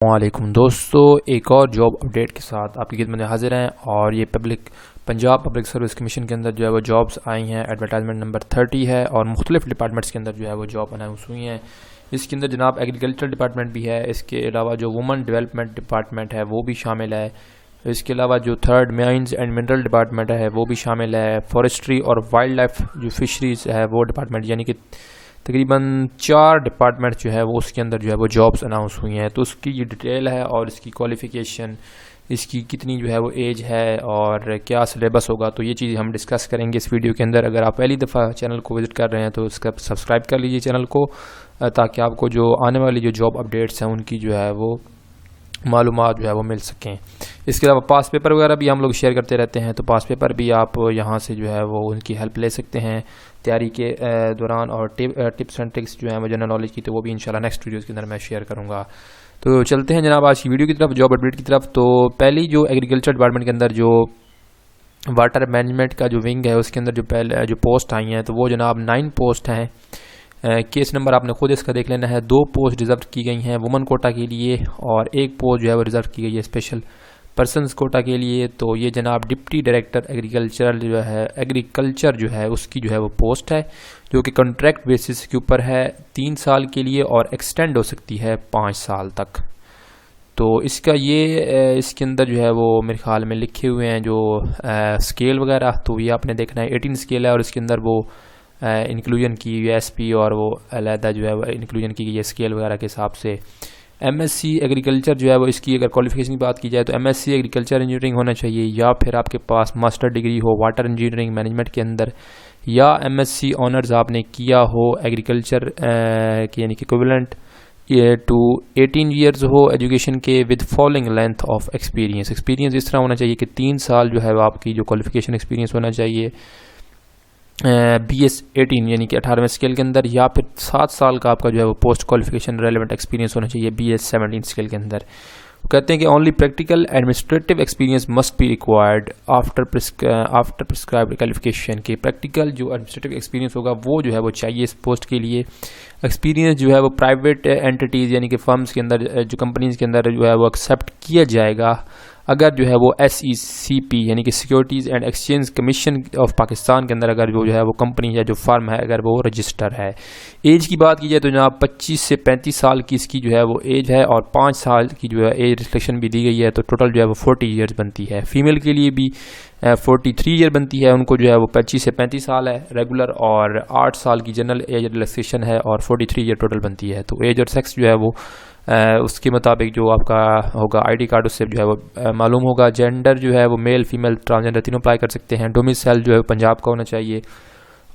वालेकुम दोस्तों, एक और जॉब अपडेट के साथ आपकी खिदमत में हाजिर हैं। और ये पंजाब पब्लिक सर्विस कमीशन के अंदर जो है वो जॉब्स आई हैं। एडवर्टाइजमेंट नंबर 30 है और मुख्तलिफ डिपार्टमेंट्स के अंदर जो है वो जॉब अनाउंस हुई हैं। इसके अंदर जनाब एग्रीकल्चर डिपार्टमेंट भी है, इसके अलावा जो वुमेन डेवलपमेंट डिपार्टमेंट है वो भी शामिल है। इसके अलावा जो third mines and mineral department है वो भी शामिल है। फॉरेस्ट्री और वाइल्ड लाइफ जो फिशरीज है वो डिपार्टमेंट, यानी कि तकरीबन 4 डिपार्टमेंट जो है वो उसके अंदर जो है वो जॉब्स अनाउंस हुई हैं। तो उसकी ये डिटेल है और इसकी क्वालिफ़िकेशन, इसकी कितनी जो है वो एज है और क्या सिलेबस होगा, तो ये चीज़ हम डिस्कस करेंगे इस वीडियो के अंदर। अगर आप पहली दफ़ा चैनल को विज़िट कर रहे हैं तो इसका सब्सक्राइब कर लीजिए चैनल को, ताकि आपको जो आने वाली जो जॉब अपडेट्स हैं उनकी जो है वो मालूमात जो है वो मिल सकें। इसके अलावा पास पेपर वगैरह भी हम लोग शेयर करते रहते हैं, तो पास पेपर भी आप यहाँ से जो है वो उनकी हेल्प ले सकते हैं तैयारी के दौरान। और टिप्स एंड ट्रिक्स जो है वो जनरल नॉलेज की, तो वो भी इंशाल्लाह नेक्स्ट वीडियोज़ के अंदर मैं शेयर करूँगा। तो चलते हैं जनाब आज की वीडियो की तरफ, जॉब अपडेट की तरफ। तो पहली जो एग्रीकल्चर डिपार्टमेंट के अंदर जो वाटर मैनेजमेंट का जो विंग है उसके अंदर जो पोस्ट आई हैं, तो वो जनाब 9 पोस्ट हैं। केस नंबर आपने खुद इसका देख लेना है। 2 पोस्ट रिजर्व की गई हैं वुमेन कोटा के लिए और 1 पोस्ट जो है वो रिजर्व की गई है स्पेशल पर्सनस कोटा के लिए। तो ये जनाब डिप्टी डायरेक्टर एग्रीकल्चर जो है उसकी जो है वो पोस्ट है, जो कि कॉन्ट्रैक्ट बेसिस के ऊपर है 3 साल के लिए और एक्सटेंड हो सकती है 5 साल तक। तो इसका ये इसके अंदर जो है वो मेरे ख्याल में लिखे हुए हैं जो स्केल वगैरह, तो ये आपने देखना है 18 स्केल है और इसके अंदर वो इंक्लूजन की एसपी और वो अलहदा जो है वो इंक्लूजन की गई है स्केल वगैरह के हिसाब से। एमएससी एग्रीकल्चर जो है वो इसकी अगर क्वालिफिकेशन की बात की जाए तो एमएससी एग्रीकल्चर इंजीनियरिंग होना चाहिए, या फिर आपके पास मास्टर डिग्री हो वाटर इंजीनियरिंग मैनेजमेंट के अंदर, या एमएससी ऑनर्स आपने किया हो एग्रीकल्चर की, यानी कि इक्विवेलेंट टू 18 ईयर्स हो एजुकेशन के with following length of experience. Experience इस तरह होना चाहिए कि 3 साल जो है वो आपकी जो क्वालिफिकेशन एक्सपीरियंस होना चाहिए BS 18 यानी कि 18वें स्केल के अंदर, या फिर 7 साल का आपका जो है वो पोस्ट क्वालिफिकेशन रेलेवेंट एक्सपीरियंस होना चाहिए BS 17 स्केल के अंदर। कहते हैं कि only practical administrative experience must be required after prescribed qualification के। प्रैक्टिकल जो एडमिनिस्ट्रेटिव एक्सपीरियंस होगा वो जो है वो चाहिए इस पोस्ट के लिए। एक्सपीरियंस जो है वो प्राइवेट एंटिटीज़ यानी कि फर्म्स के अंदर, जो कंपनीज़ के अंदर जो है वो एक्सेप्ट किया जाएगा अगर जो है वो SECP यानी कि securities and exchange commission of Pakistan के अंदर अगर जो है वो कंपनी या जो फर्म है अगर वो रजिस्टर है। एज की बात की जाए तो जनाब 25 से 35 साल की इसकी जो है वो एज है और 5 साल की जो है एज रिस्ट्रिक्शन भी दी गई है, तो टोटल जो है वो 40 ईयर्स बनती है। फीमेल के लिए भी 43 ईयर बनती है, उनको जो है वो 25 से 35 साल है रेगुलर और 8 साल की जनरल एज रिलैक्सेशन है और 43 ईयर टोटल बनती है। तो एज और सेक्स जो है वो उसके मुताबिक जो आपका होगा आईडी कार्ड उससे जो है वो मालूम होगा। जेंडर जो है वो मेल फीमेल ट्रांसजेंडर तीनों अप्लाई कर सकते हैं। डोमिसाइल जो है पंजाब का होना चाहिए।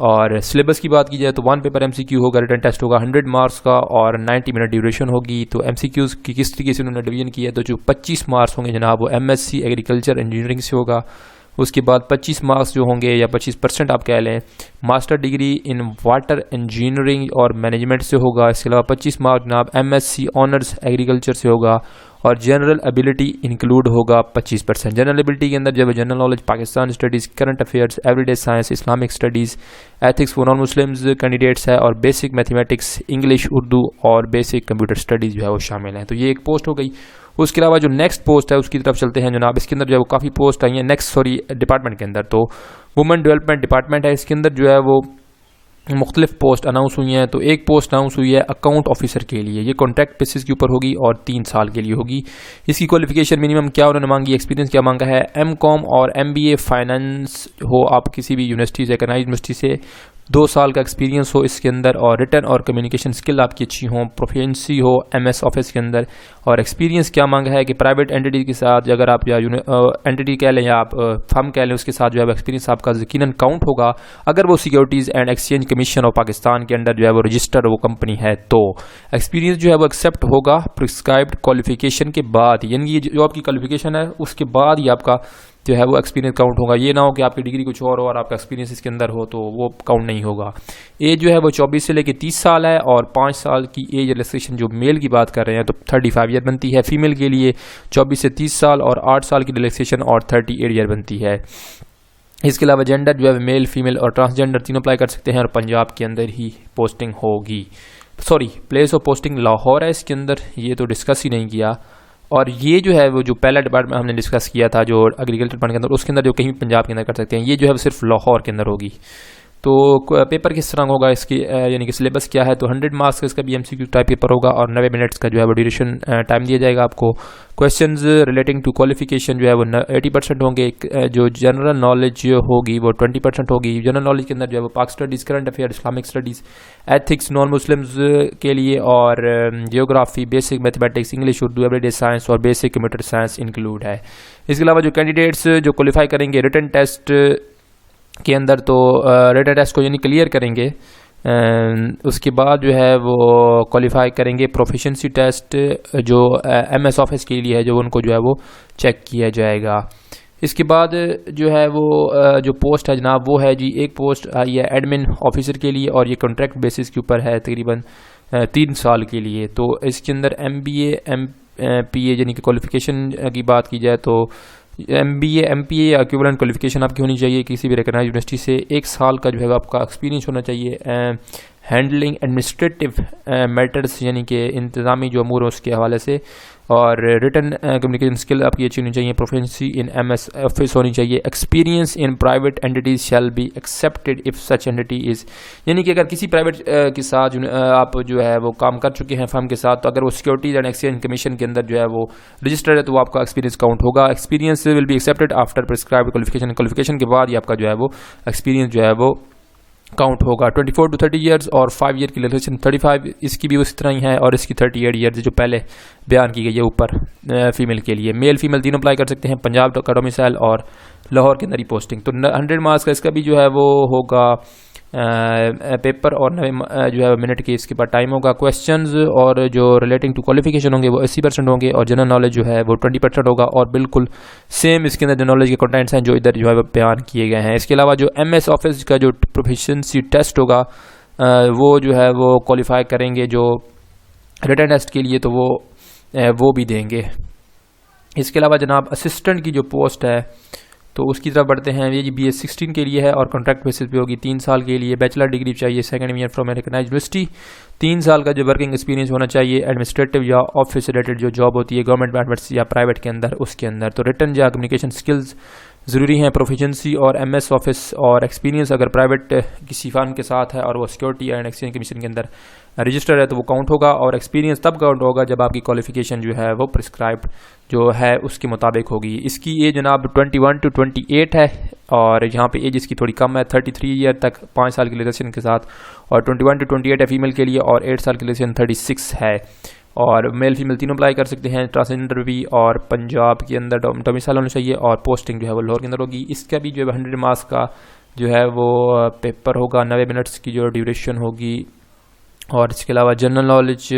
और सिलेबस की बात की जाए तो 1 पेपर MCQ होगा, रिटन टेस्ट होगा 100 मार्क्स का और 90 मिनट ड्यूरेशन होगी। तो MCQs की किस तरीके से उन्होंने डिवीजन किया है, तो जो 25 मार्क्स होंगे जनाब वो MSc एग्रीकल्चर इंजीनियरिंग से होगा। उसके बाद 25 मार्क्स जो होंगे या 25% आप कह लें master degree in water engineering और मैनेजमेंट से होगा। इसके अलावा 25 मार्क्स जनाब MSc ऑनर्स एग्रीकल्चर से होगा और जनरल एबिलिटी इंक्लूड होगा 25%। जनरल एबिलिटी के अंदर जब general knowledge, Pakistan studies, current affairs, everyday science, Islamic studies, ethics for non Muslims candidates है और बेसिक मैथमेटिक्स, इंग्लिश, उर्दू और बेसिक कंप्यूटर स्टडीज़ जो है वो शामिल हैं। तो ये एक पोस्ट हो गई। उसके अलावा जो नेक्स्ट पोस्ट है उसकी तरफ चलते हैं जनाब। इसके अंदर जो है वो काफ़ी पोस्ट आई हैं डिपार्टमेंट के अंदर। तो वुमेन डेवलपमेंट डिपार्टमेंट है, इसके अंदर जो है वो मुख्तलिफ पोस्ट अनाउंस हुई हैं। तो एक पोस्ट अनाउंस हुई है अकाउंट ऑफिसर के लिए, ये कॉन्ट्रैक्ट बेसिस के ऊपर होगी और 3 साल के लिए होगी। इसकी क्वालिफिकेशन मिनिमम क्या उन्होंने मांगी, एक्सपीरियंस क्या मांगा है, MCOM और MBA फाइनेंस हो आप किसी भी यूनिवर्सिटी से, रिकॉग्नाइज्ड यूनिवर्सिटी से, 2 साल का एक्सपीरियंस हो इसके अंदर और रिटर्न और कम्युनिकेशन स्किल आपकी अच्छी हो, प्रोफिशिएंसी हो MS ऑफिस के अंदर। और एक्सपीरियंस क्या मांगा है कि प्राइवेट एंटिटी के साथ अगर आप या एंटिटी कह लें या आप फर्म कह लें उसके साथ जो है एक्सपीरियंस आपका यकीनन काउंट होगा अगर वो securities and exchange commission of Pakistan के अंदर जो है वो रजिस्टर वो कंपनी है। तो एक्सपीरियंस जो है वो एक्सेप्ट होगा प्रिस्क्राइब्ड क्वालिफिकेशन के बाद, यानी ये जो आपकी क्वालिफिकेशन है उसके बाद ही आपका जो है वो एक्सपीरियंस काउंट होगा। ये ना हो कि आपकी डिग्री कुछ और हो और आपका एक्सपीरियंस इसके अंदर हो तो वो काउंट नहीं होगा। एज जो है वो 24 से लेकर 30 साल है और 5 साल की एज रिलैक्सेशन जो मेल की बात कर रहे हैं तो 35 ईयर बनती है। फीमेल के लिए 24 से 30 साल और 8 साल की रिलैक्सेशन और 38 ईयर बनती है। इसके अलावा जेंडर जो है मेल फीमेल और ट्रांसजेंडर तीनों अप्लाई कर सकते हैं और पंजाब के अंदर ही पोस्टिंग होगी। Sorry place of posting Lahore है इसके अंदर, ये तो डिस्कस ही नहीं किया। और ये जो है वो जो पहला डिपार्टमेंट हमने डिस्कस किया था जो एग्रीकल्चर डिपार्टमेंट के अंदर, उसके अंदर जो कहीं भी पंजाब के अंदर कर सकते हैं, ये जो है वो सिर्फ लाहौर के अंदर होगी। तो पेपर किस तरह होगा इसकी, यानी कि सिलेबस क्या है, तो 100 मार्क्स का इसका भी एमसीक्यू टाइप पेपर होगा और 90 मिनट्स का जो है वो ड्यूरेशन टाइम दिया जाएगा आपको। क्वेश्चंस रिलेटिंग टू क्वालिफिकेशन जो है वो 80% होंगे। जो जनरल नॉलेज होगी वो 20% होगी। जनरल नॉलेज के अंदर जो है वो पाक studies, current affair, Islamic studies, ethics non Muslims के लिए, और geography, basic mathematics, English, Urdu, everyday science और बेसिक कंप्यूटर साइंस इंक्लूड है। इसके अलावा जो कैंडिडेट्स जो क्वालिफाई करेंगे रिटन टेस्ट के अंदर, तो रिटन टेस्ट को यानी क्लियर करेंगे, उसके बाद जो है वो क्वालिफाई करेंगे प्रोफिशिएंसी टेस्ट जो एमएस ऑफिस के लिए है, जो उनको जो है वो चेक किया जाएगा। इसके बाद जो है वो जो पोस्ट है जनाब वो है जी, एक पोस्ट आई है एडमिन ऑफिसर के लिए और ये कॉन्ट्रैक्ट बेसिस के ऊपर है तकरीबन 3 साल के लिए। तो इसके अंदर MBA MPA यानी कि क्वालिफिकेशन की बात की जाए तो MBA MPA या इक्विवेलेंट क्वालिफिकेशन आपकी होनी चाहिए किसी भी रिकॉग्नाइज्ड यूनिवर्सिटी से। 1 साल का जो है आपका एक्सपीरियंस होना चाहिए। हैंडलिंग एडमिनिस्ट्रेटिव मैटर्स यानी कि इंतज़ामी जो अमूर है उसके हवाले से, और रिटन कम्युनिकेशन स्किल आपकी अच्छी होनी चाहिए। प्रोफिशिएंसी इन MS ऑफिस होनी चाहिए। Experience in private entities shall be accepted if such entity is, यानी कि अगर किसी प्राइवेट के साथ आप जो है वो काम कर चुके हैं फर्म के साथ, तो अगर वो सिक्योरिटीज एंड एक्सचेंज कमीशन के अंदर जो है वो रजिस्टर्ड है तो वो आपका एक्सपीरियंस काउंट होगा। Experience will be accepted after prescribed qualification, qualification के बाद ही आपका जो है वो एक्सपीरियंस जो है वो काउंट होगा। 24 to 30 ईयर्स और 5 ईयर की रिलेशन 35, इसकी भी उसी तरह ही है, और इसकी 38 ईयर्स जो पहले बयान की गई है ऊपर फीमेल के लिए। मेल फीमेल तीनों अप्लाई कर सकते हैं, पंजाब का डोमिसाइल और लाहौर के अंदर ही पोस्टिंग। तो 100 मार्क्स का इसका भी जो है वो होगा पेपर, और 90 जो है मिनट की इसके बाद टाइम होगा। क्वेश्चंस और जो रिलेटिंग टू क्वालिफिकेशन होंगे वो 80% होंगे, और जनरल नॉलेज जो है वो 20% होगा, और बिल्कुल सेम इसके अंदर जनरल नॉलेज के कंटेंट्स हैं जो इधर जो है बयान किए गए हैं। इसके अलावा जो MS ऑफिस का जो प्रोफिशिएंसी टेस्ट होगा वो जो है वो क्वालिफाई करेंगे जो रिटन टेस्ट के लिए, तो वो भी देंगे। इसके अलावा जनाब असिस्टेंट की जो पोस्ट है तो उसकी तरफ बढ़ते हैं। ये जी BS 16 के लिए है और कॉन्ट्रैक्ट बेसिस पे होगी 3 साल के लिए। बैचलर डिग्री चाहिए second year from recognised university. 3 साल का जो वर्किंग एक्सपीरियंस होना चाहिए एडमिनिस्ट्रेटिव या ऑफिस रिलेटेड जो जॉब होती है गवर्नमेंट डिपार्टमेंट्स या प्राइवेट के अंदर, उसके अंदर। तो रिटन या कम्युनिकेशन स्किल्स ज़रूरी हैं। प्रोफिशिएंसी और MS ऑफिस और एक्सपीरियंस अगर प्राइवेट किसी फर्म के साथ है और वो सिक्योरिटी एंड एक्सचेंज कमीशन के अंदर रजिस्टर है तो वो काउंट होगा, और एक्सपीरियंस तब काउंट होगा जब आपकी क्वालिफिकेशन जो है वो प्रिस्क्राइब्ड जो है उसके मुताबिक होगी। इसकी एज जनाब 21 to 28 है, और यहाँ पे एज इसकी थोड़ी कम है 33 ईयर तक 5 साल की रिलेशन के साथ, और 21 to 28 है फीमेल के लिए, और 8 साल की रिलेशन 36 है। और मेल फीमेल तीनों अप्लाई कर सकते हैं। ट्रांसजेंडर भी, और पंजाब के अंदर डोमिसाइल होना चाहिए, और पोस्टिंग जो है वो लाहौर के अंदर होगी। इसका भी जो है 100 मार्क्स का जो है वो पेपर होगा, 90 मिनट्स की जो ड्यूरेशन होगी। और इसके अलावा general knowledge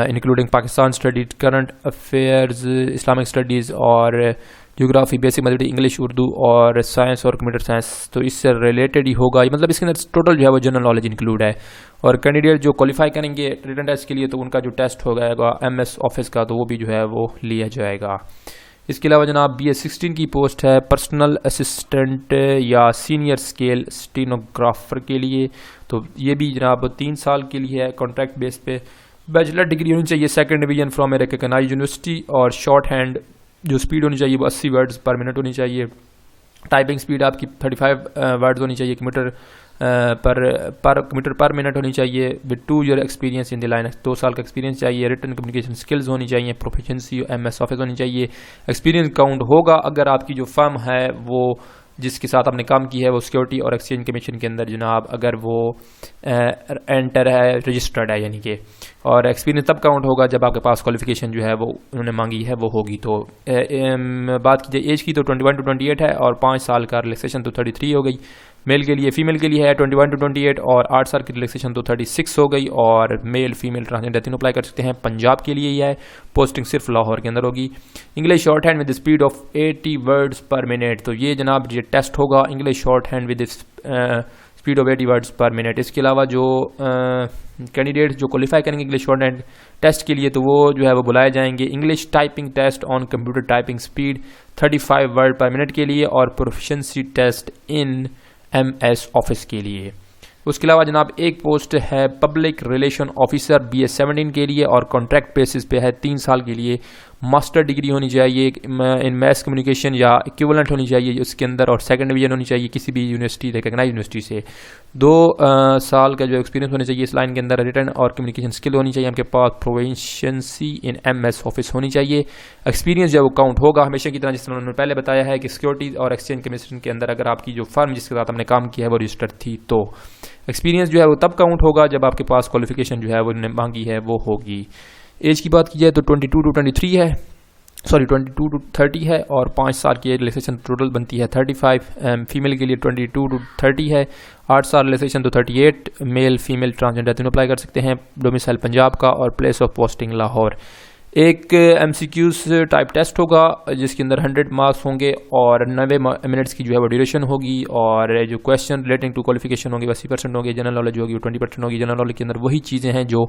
including Pakistan study, current affairs, Islamic studies और geography, basic mathematics, English, Urdu और साइंस और कंप्यूटर साइंस, तो इससे रिलेटेड ही होगा। मतलब इसके अंदर टोटल जो है वो जनरल नॉलेज इंक्लूड है। और कैंडिडेट जो क्वालिफाई करेंगे रिटन टेस्ट के लिए तो उनका जो टेस्ट हो जाएगा MS ऑफिस का, तो वो भी जो है वो लिया जाएगा। इसके अलावा जनाब BS 16 की पोस्ट है पर्सनल असिस्टेंट या सीनियर स्केल स्टेनोग्राफर के लिए। तो ये भी जनाब 3 साल के लिए है कॉन्ट्रैक्ट बेस पे। बैचलर डिग्री होनी चाहिए second division from a recognised university, और शॉर्ट हैंड जो स्पीड होनी चाहिए वो 80 वर्ड्स पर मिनट होनी चाहिए। टाइपिंग स्पीड आपकी 35 वर्ड्स होनी चाहिए कंप्यूटर पर मिनट होनी चाहिए। With 2 year experience in the line, 2 साल का एक्सपीरियंस चाहिए। रिटन कम्युनिकेशन स्किल्स होनी चाहिए। प्रोफिशिएंसी MS ऑफिस होनी चाहिए। एक्सपीरियंस काउंट होगा अगर आपकी जो फर्म है वो जिसके साथ आपने काम की है वो सिक्योरिटी और एक्सचेंज कमीशन के अंदर जनाब अगर वो एंटर है, रजिस्टर्ड है यानी कि। और एक्सपीरियंस तब काउंट होगा जब आपके पास क्वालिफिकेशन जो है वो उन्होंने मांगी है वो होगी। तो बात की जाए एज की तो 21 to 28 है, और 5 साल का रिलैक्सेशन तो 33 हो गई मेल के लिए। फीमेल के लिए है 21 to 28, और 8 साल की रिलैक्सेशन तो 36 हो गई। और मेल फीमेल ट्रांसजेंडर तीनों अप्लाई कर सकते हैं। पंजाब के लिए ही है, पोस्टिंग सिर्फ लाहौर के अंदर होगी। English short hand with speed of 80 words पर मिनट, तो ये जनाब ये टेस्ट होगा English short hand with speed of 80 words पर मिनट। इसके अलावा जो कैंडिडेट जो क्वालिफाई करेंगे इंग्लिश शॉर्ट हैंड टेस्ट के लिए तो वो जो है वो बुलाए जाएंगे। English typing test on computer typing speed 35 word per minute के लिए, और proficiency test in MS office के लिए। उसके अलावा जनाब एक पोस्ट है पब्लिक रिलेशन ऑफिसर BS17 के लिए और कॉन्ट्रैक्ट बेसिस पे है 3 साल के लिए। मास्टर डिग्री होनी चाहिए इन मैस कम्युनिकेशन या इक्विवेलेंट होनी चाहिए उसके अंदर, और सेकंड डिवीजन होनी चाहिए किसी भी यूनिवर्सिटी रिकग्नाइज यूनिवर्सिटी से। 2 साल का जो एक्सपीरियंस होना चाहिए इस लाइन के अंदर। रिटर्न और कम्युनिकेशन स्किल होनी चाहिए आपके पास। प्रोफिशिएंसी इन MS ऑफिस होनी चाहिए। एक्सपीरियंस जो है वो काउंट होगा हमेशा की तरह, जिस तरह उन्होंने पहले बताया है कि सिक्योरिटीज़ और एक्सचेंज कमीशन के अंदर अगर आपकी जो फर्म जिसके साथ हमने काम किया है वो रजिस्टर्ड थी, तो एक्सपीरियंस जो है वो तब काउंट होगा जब आपके पास क्वालिफिकेशन जो है वो मांगी है वो होगी। एज की बात की जाए तो 22 to 23 है, सॉरी 22 to 30 है, और 5 साल की रिलैक्सेशन टोटल बनती है 35। फीमेल के लिए 22 to 30 है, 8 साल रिलैक्सेशन तो 38। मेल फीमेल ट्रांसजेंडर तीनों अप्लाई कर सकते हैं। डोमिसाइल पंजाब का और प्लेस ऑफ पोस्टिंग लाहौर। एक MCQs टाइप टेस्ट होगा जिसके अंदर 100 मार्क्स होंगे और 90 मिनट्स की जो है वो ड्यूरेशन होगी, और जो क्वेश्चन रिलेटिंग टू क्वालिफिकेशन होंगे 80% होंगे। जनरल नॉलेज होगी वो 20% होगी। जनरल नॉलेज के अंदर वही चीज़ें हैं जो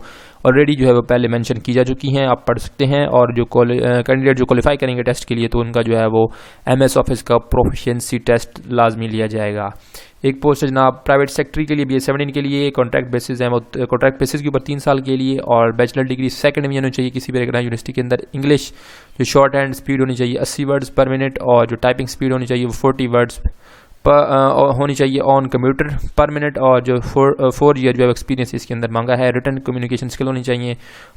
ऑलरेडी जो है वो पहले मेंशन की जा चुकी हैं, आप पढ़ सकते हैं। और जो कैंडिडेट जो क्वालिफाई करेंगे टेस्ट के लिए तो उनका जो है वो MS ऑफिस का प्रोफिशिएंसी टेस्ट लाजमी लिया जाएगा। एक पोस्ट है जनाब प्राइवेट सेक्रेटरी के लिए BS17 के लिए, कॉन्ट्रैक्ट बेसिस है, कॉन्ट्रैक्ट बेसिस के ऊपर 3 साल के लिए, और बैचलर डिग्री सेकंड डिवीजन होनी चाहिए किसी भी रिकग्नाइज्ड यूनिवर्सिटी के अंदर। इंग्लिश जो शॉर्ट हैंड स्पीड होनी चाहिए 80 वर्ड्स पर मिनट, और जो टाइपिंग स्पीड होनी चाहिए वो 40 वर्ड्स होनी चाहिए ऑन कंप्यूटर पर मिनट, और जो 4 ईयर जो है एक्सपीरियंस इसके अंदर मांगा है। रिटर्न कम्युनिकेशन स्किल होनी चाहिए।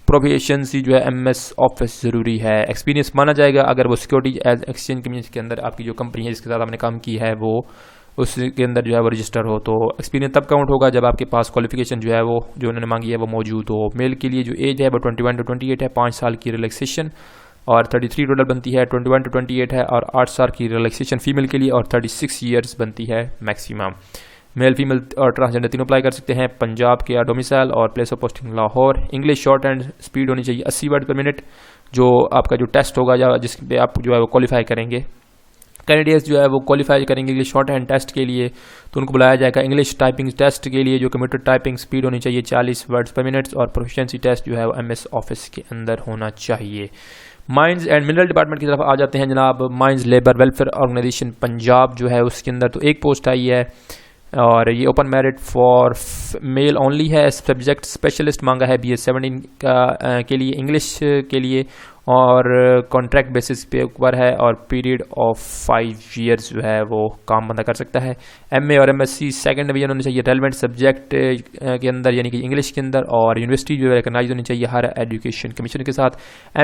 प्रोफिशिएंसी जो है MS ऑफिस ज़रूरी है। एक्सपीरियंस माना जाएगा अगर वो सिक्योरिटी एज एक्सचेंज कम्युनिटी के अंदर आपकी जो कंपनी है जिसके साथ आपने काम की है वो उसके अंदर जो है वो रजिस्टर हो, तो एक्सपीरियंस तब काउंट होगा जब आपके पास क्वालिफिकेशन जो है वो जो उन्होंने मांगी है वो मौजूद हो। मेल के लिए जो एज है वो 21 to 28 है, 5 साल की रिलैक्सेशन, और 33 टोटल बनती है। 21 to 28 है और 8 साल की रिलैक्सेशन फीमेल के लिए, और 36 ईयर्स बनती है मैक्सिमम। मेल फीमेल और ट्रांसजेंडर तीनों अप्लाई कर सकते हैं। पंजाब के डोमिसाइल और place of posting Lahore. English short and speed होनी चाहिए 80 वर्ड पर मिनट, जो आपका जो टेस्ट होगा या जिस पे आप जो है वो क्वालिफाई करेंगे। कैंडिडेट्स जो है वो क्वालिफाई करेंगे इंग्लिश शॉर्ट हैंड टेस्ट के लिए तो उनको बुलाया जाएगा। इंग्लिश टाइपिंग टेस्ट के लिए जो कंप्यूटर टाइपिंग स्पीड होनी चाहिए 40 वर्ड्स पर मिनट, और प्रोफिशिएंसी टेस्ट जो है वो MS ऑफिस के अंदर होना चाहिए। माइंस एंड मिनरल डिपार्टमेंट की तरफ आ जाते हैं जनाब। Mines labour welfare organisation Punjab जो है उसके अंदर तो एक पोस्ट आई है, और ये open merit for male only है। सब्जेक्ट स्पेशलिस्ट मांगा है BS17 का के लिए, इंग्लिश के लिए, और कॉन्ट्रैक्ट बेसिस पे ऊपर है, और पीरियड ऑफ 5 ईयर्स जो है वो काम बंदा कर सकता है। MA और MSc सेकंड डिवीजन होनी चाहिए रेलेवेंट सब्जेक्ट के अंदर, यानी कि इंग्लिश के अंदर, और यूनिवर्सिटी जो है रिकग्नाइज होनी चाहिए हायर एजुकेशन कमीशन के साथ।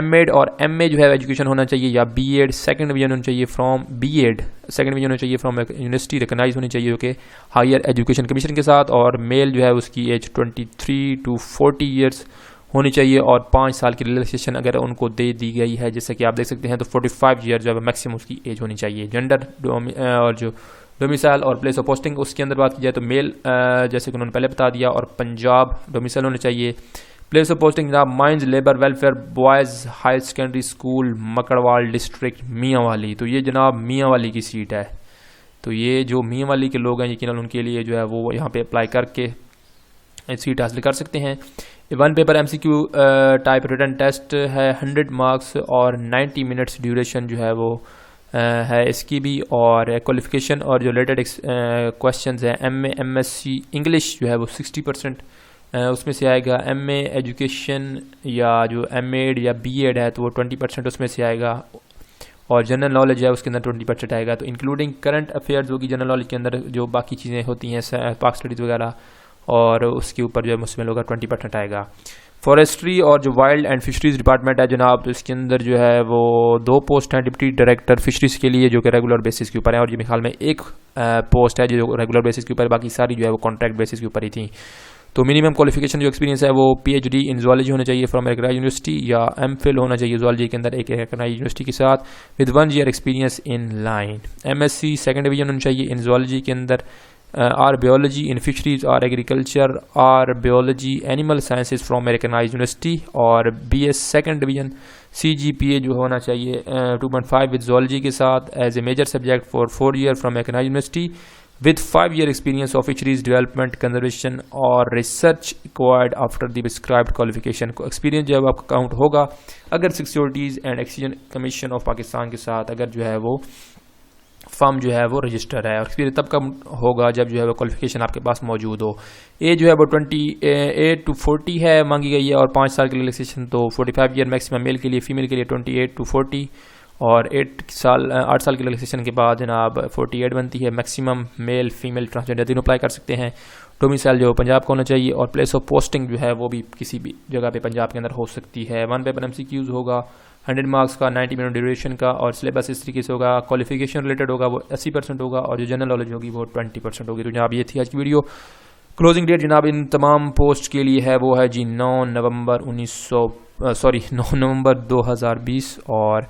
MAd और MA जो है एजुकेशन होना चाहिए, या BEd सेकंड डिवीजन होनी चाहिए फ्रॉम BEd सेकंड डिवीजन होनी चाहिए फ्रॉम यूनिवर्सिटी रिकग्नाइज होनी चाहिए कि हायर एजुकेशन कमीशन के साथ। और मेल जो है उसकी एज 23 to 40 ईयर्स होनी चाहिए, और 5 साल की रिलैक्सेशन अगर उनको दे दी गई है जैसे कि आप देख सकते हैं तो 45 ईयर जो है मैक्सिमम उसकी एज होनी चाहिए। जेंडर और जो डोमिसाइल और प्लेस ऑफ पोस्टिंग उसके अंदर बात की जाए तो मेल जैसे कि उन्होंने पहले बता दिया, और पंजाब डोमिसाइल होने चाहिए। प्लेस ऑफ पोस्टिंग जनाब mines labour welfare boys higher secondary school Makarwal district Mianwali. तो ये जनाब मियांवाली की सीट है, तो ये जो मियांवाली के लोग हैं यकीनन उनके लिए जो है वो यहाँ पे अप्लाई करके सीट हासिल कर सकते हैं। 1 paper MCQ type written test है 100 मार्क्स और 90 मिनट्स ड्यूरेशन जो है वो है इसकी भी, और क्वालिफिकेशन और जो रिलेटेड क्वेश्चंस हैं MA MSc इंग्लिश जो है वो 60% उसमें से आएगा। MA एजुकेशन या जो MAd या BEd है तो वो 20% उसमें से आएगा, और जनरल नॉलेज है उसके अंदर 20% आएगा। तो इंक्लूडिंग करंट अफेयर्स होगी जनरल नॉलेज के अंदर, जो बाकी चीज़ें होती हैं पाक स्टडीज़ वगैरह, और उसके ऊपर जो है मुस्लिम लोग का 20% आएगा। फॉरेस्ट्री और जो वाइल्ड एंड फिशरीज़ डिपार्टमेंट है जनाब, तो इसके अंदर जो है वो 2 पोस्ट हैं डिप्टी डायरेक्टर फिशरीज़ के लिए जो कि रेगुलर बेसिस के ऊपर है, और ये मेरे ख्याल में एक पोस्ट है जो रेगुलर बेसिस के ऊपर, बाकी सारी जो है वो कॉन्ट्रैक्ट बेसिस के ऊपर ही थी। तो मिनिमम क्वालिफिकेशन जो एक्सपीरियंस है वो PhD इन ज़ूलॉजी होना चाहिए फ्रॉम रिकग्नाइज्ड यूनिवर्सिटी, या MPhil होना चाहिए ज़ूलॉजी के अंदर एक रिकग्नाइज्ड यूनिवर्सिटी के साथ with 1 year experience in line. MSc second division होना चाहिए इन ज़ूलॉजी के अंदर, आर बायोलॉजी इन फिशरीज और agriculture, or biology animal sciences from recognised university, और BS सेकंड डिवीजन। CGPA जो होना चाहिए 2.5 विद ज़ूलॉजी के साथ as a major subject for 4 year from recognised university with 5 year experience of fisheries development, conservation और research acquired after the prescribed qualification। को experience जो है आपका काउंट होगा अगर securities and exchange commission of Pakistan के साथ अगर जो है वो फर्म जो है वो रजिस्टर है। और एक्सपीरियंस तब कब होगा जब जो है वो क्वालिफिकेशन आपके पास मौजूद हो। एज जो है वो 28 to 40 है मांगी गई है, और 5 साल के लिए रिलैक्सेशन तो 45 ईयर मैक्सिमम मेल के लिए, फीमेल के लिए 28 to 40, और 8 साल के रिलैक्सेशन के बाद जनाब 48 बनती है। मैक्सिमम मेल फीमेल ट्रांसजेंडर तीनों अप्लाई कर सकते हैं। डोमिसाइल जो पंजाब का होना चाहिए, और प्लेस ऑफ पोस्टिंग जो है वो भी किसी भी जगह पे पंजाब के अंदर हो सकती है। 1 पेपर MCQs होगा 100 मार्क्स का, 90 मिनट ड्यूरेशन का, और सिलेबस इस तरीके से होगा। क्वालिफिकेशन रिलेटेड होगा वो 80% होगा, और जो जनरल नॉलेज होगी वो 20% होगी। तो जनाब ये थी आज की वीडियो। क्लोजिंग डेट जनाब इन तमाम पोस्ट के लिए है वो है जी 9 नवंबर 2020। और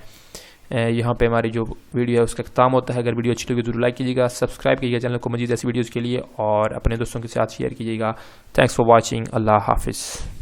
यहाँ पे हमारी जो वीडियो है उसका खत्म होता है। अगर वीडियो अच्छी लगी तो लाइक कीजिएगा, सब्सक्राइब कीजिएगा चैनल को मजीद ऐसी वीडियोज़ के लिए, और अपने दोस्तों के साथ शेयर कीजिएगा। Thanks for watching. अल्लाह हाफिज़।